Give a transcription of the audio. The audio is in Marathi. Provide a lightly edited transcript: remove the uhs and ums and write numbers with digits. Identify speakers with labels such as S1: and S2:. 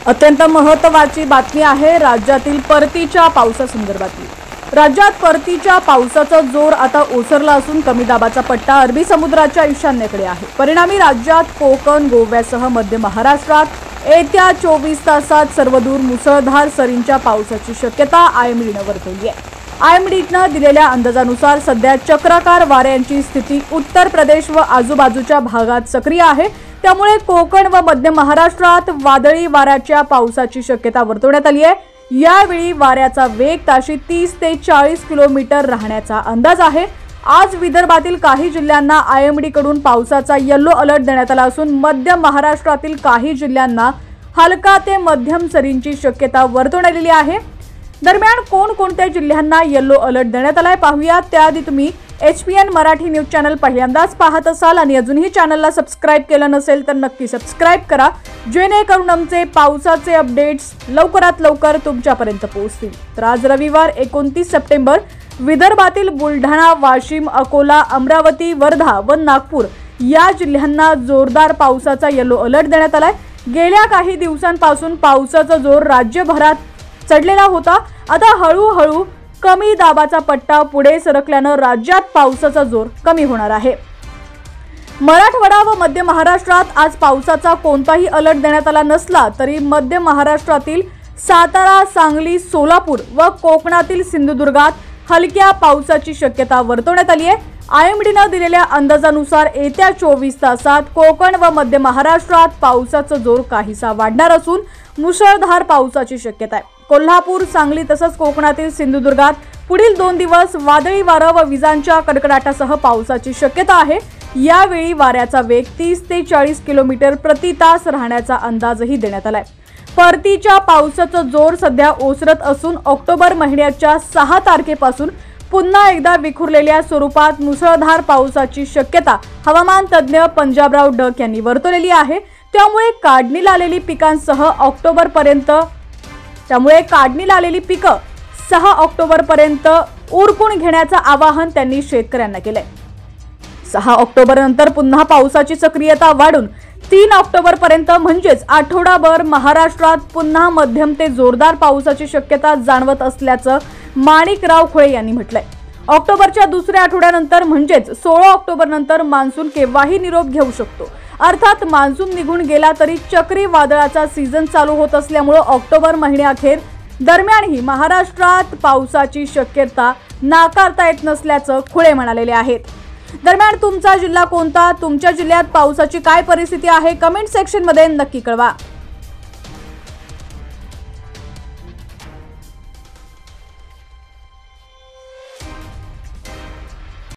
S1: अत्यंत महत्त्वाची बातमी आहे राज्यातील परतीच्या पावसासंदर्भातली। राज्यात परतीच्या पावसाचा जोर आता ओसरला असून कमी दाबाचा पट्टा अरबी समुद्राच्या ईशान्येकडे आहे। परिणामी राज्यात कोकण, गोव्यासह मध्य महाराष्ट्रात येत्या 24 तासात सर्वदूर मुसळधार सरींच्या पावसाची शक्यता आयएमडीने वर्तवली आहे। आयएमडीने दिलेल्या अंदाजानुसार सध्या चक्राकार वाऱ्यांची स्थिती उत्तर प्रदेश व आजूबाजूच्या भागात सक्रिय आहे। त्यामुळे कोकण व मध्य महाराष्ट्रात वादळी वाऱ्याच्या पावसाची शक्यता वर्तवण्यात आली आहे। यावेळी वाऱ्याचा वेग ताशी 30 ते 40 किलोमीटर राहण्याचा अंदाज आहे। आज विदर्भातील काही जिल्ह्यांना आयएमडी कडून पावसाचा येलो अलर्ट देण्यात आला असून मध्य महाराष्ट्रातील काही जिल्ह्यांना हलका ते मध्यम सरींची शक्यता वर्तवण्यात आली आहे। दरम्यान कोणकोणत्या जिल्ह्यांना येलो अलर्ट देण्यात आलाय पाहूया। त्याआधी तुम्ही HPN मराठी न्यूज चॅनल पहिल्यांदाच पाहत असाल आणि अजूनही चॅनलला सबस्क्राइब केलं नसेल तर नक्की सबस्क्राइब करा, जेणेकरून आमचे पावसाचे अपडेट्स लवकरात लवकर तुमच्यापर्यंत पोहोचतील। तर आज रविवार 29 सप्टेंबर विदर्भातील बुलढाणा, वाशिम, अकोला, अमरावती, वर्धा व नागपूर या जिल्ह्यांना जोरदार पावसाचा येलो अलर्ट देण्यात आलाय। गेल्या काही दिवसांपासून पावसाचा जोर राज्यभरात चढलेला होता। आता हळूहळू कमी दाबाचा पट्टा पुढे सरकल्याने राज्यात पावसाचा जोर कमी होणार आहे। मराठवाडा व मध्य महाराष्ट्रात आज पावसाचा कोणताही अलर्ट देण्यात आला नसला तरी मध्य महाराष्ट्रातील सातारा, सांगली, सोलापूर व कोकणातील सिंधुदुर्गात हलक्या पावसाची शक्यता वर्तवण्यात आली आहे। आयएमडीने दिलेल्या अंदाजानुसार येत्या 24 तासात कोकण व मध्य महाराष्ट्रात पावसाचा जोर काहीसा वाढणार असून मुसळधार पावसाची शक्यता आहे। कोल्हापूर, सांगली तसंच कोकणातील सिंधुदुर्गात पुढील 2 दिवस वादळी वारा व विजांच्या कडकडाटासह पावसाची शक्यता आहे। यावेळी वाऱ्याचा वेग 30 ते 40 किलोमीटर प्रति तास राहण्याचा अंदाजही देण्यात आलाय। परतीच्या पावसाचा जोर सध्या ओसरत असून ऑक्टोबर महिन्याच्या 6 तारखेपासून पुन्हा एकदा विखुरलेल्या स्वरूपात मुसळधार पावसाची शक्यता हवामान तज्ज्ञ पंजाबराव डक यांनी वर्तवलेली आहे। त्यामुळे काढणीला आलेली पिकं 6 ऑक्टोबर पर्यंत उरकून घेण्याचं आवाहन त्यांनी शेतकऱ्यांना केलंय। 6 ऑक्टोबर नंतर पुन्हा पावसाची सक्रियता वाढून 3 ऑक्टोबर पर्यंत म्हणजेच आठवडाभर महाराष्ट्रात पुन्हा मध्यम ते जोरदार पावसाची शक्यता जाणवत असल्याचं माणिकराव खुळे यांनी म्हटलंय। ऑक्टोबरच्या दुसऱ्या आठवड्यानंतर म्हणजेच 16 ऑक्टोबर नंतर मान्सून केव्हाही निरोप घेऊ शकतो। अर्थात मान्सून निघून गेला तरी चक्रीवादळाचा सीझन चालू होत असल्यामुळे ऑक्टोबर महिन्याअखेर दरम्यानही महाराष्ट्रात पावसाची शक्यता नाकारता येत नसल्याचं खुळे म्हणालेले आहेत। दरम्यान तुमचा जिल्हा कोणता? तुमच्या जिल्ह्यात पावसाची काय परिस्थिती आहे? कमेंट सेक्शन मध्ये नक्की कळवा।